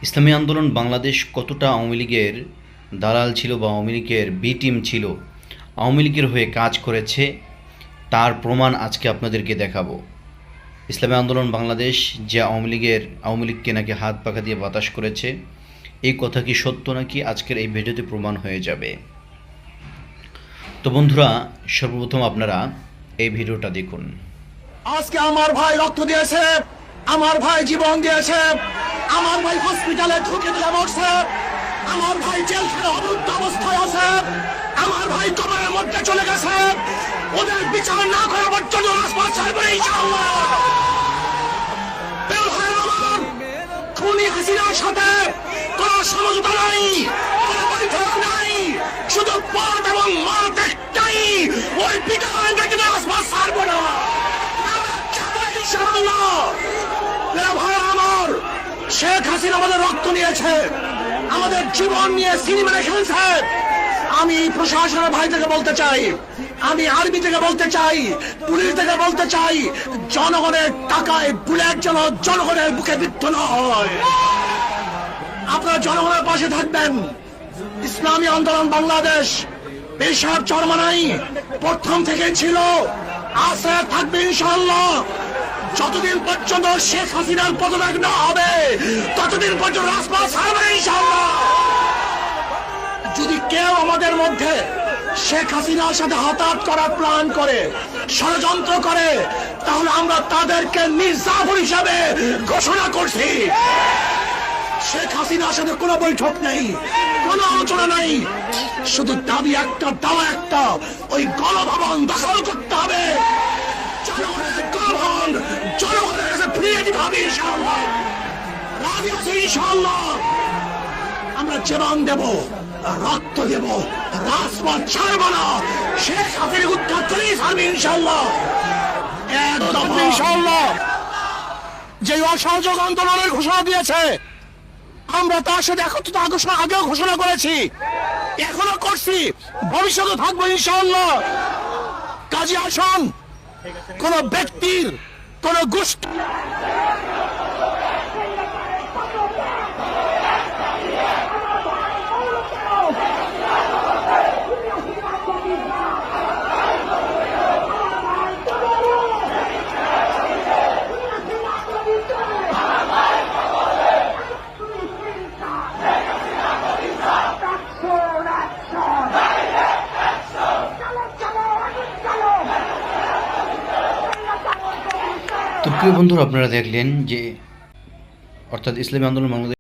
ইসলামী আন্দোলন বাংলাদেশ কতটা আওয়ামী লীগের দালাল ছিল বা আওয়ামী লীগের বি টিম ছিল, আওয়ামী লীগের হয়ে কাজ করেছে, তার প্রমাণ আজকে আপনাদেরকে দেখাবো। ইসলামী আন্দোলন বাংলাদেশ যে আওয়ামী লীগকে নাকি হাত পাখা দিয়ে বাতাস করেছে, এই কথা কি সত্য নাকি আজকের এই ভিডিওতে প্রমাণ হয়ে যাবে। তো বন্ধুরা, সর্বপ্রথম আপনারা এই ভিডিওটা দেখুন। আজকে আমার ভাই রক্ত দিয়েছে, আমার ভাই জীবন দিয়েছে, আমার ভাই হসপিটালে ঢুকে দিলে মরছে, আমার ভাই জেলখানায় অবরুদ্ধ অবস্থায় আছে, আমার ভাই কবরের মধ্যে চলে গেছে। ওদের বিচার না করা পর্যন্ত রাজপথ ছাড়বে না ইনশাআল্লাহ। বের হয়ে আমার খুনি হাসিনার সাথে কোন সমঝোতা নাই, কোন বৈঠক নাই, শুধু পথ এবং মাঠ একটাই, ওই পিটার দেখে রাজপথ ছাড়বে না ইনশাআল্লাহ। ভাই আমার, শেখ হাসিনা আমাদের রক্ত নিয়েছে, আমাদের জীবন নিয়ে সিনেমা খেলছে। আমি প্রশাসনের ভাই থেকে বলতে চাই, আমি আর্মি থেকে বলতে চাই, পুলিশ থেকে বলতে চাই, জনগণের টাকায় বুলেট যেন জনগণের বুকে বিদ্ধ না হয়। আপনারা জনগণের পাশে থাকবেন। ইসলামী আন্দোলন বাংলাদেশ পেশার চরমানাই প্রথম থেকে ছিল, আছে, থাকবে ইনশাআল্লাহ। যতদিন পর্যন্ত শেখ হাসিনার পদত্যাগ না হবে ততদিন পর্যন্ত রাজপথ ছাড়বে ইনশাআল্লাহ। যদি কেউ আমাদের মধ্যে শেখ হাসিনার সাথে হাতাহাত করার প্ল্যান করে, ষড়যন্ত্র করে, তাহলে আমরা তাদেরকে নির্যাতন হিসাবে ঘোষণা করছি। শেখ হাসিনার সাথে কোনো বৈঠক নেই, কোনো আলোচনা নেই, শুধু দাবি একটা, দাওয়া একটা, ওই গণভবন দখল করতে হবে। জনগণের কাছে ফিরিয়ে দিতে হবে ইনশাআল্লাহ। রাজি আছি ইনশাআল্লাহ। আমরা জীবন দেব, রক্ত দেব, রাজপথ ছাড়ব না। শেখ হাসিনা উত্তর করেই ছাড়বে ইনশাআল্লাহ, একদম ইনশাআল্লাহ। যে অসহযোগ আন্দোলনের ঘোষণা দিয়েছে, আমরা তার সাথে একত্রিত আগেও ঘোষণা করেছি, এখনো করছি, ভবিষ্যতে থাকবো ইনশাআল্লাহ। কাজী আসন কোন ব্যক্তির, কোন গোষ্ঠী তো প্রিয় বন্ধুরা, আপনারা দেখলেন যে অর্থাৎ ইসলামী আন্দোলন বাংলাদেশ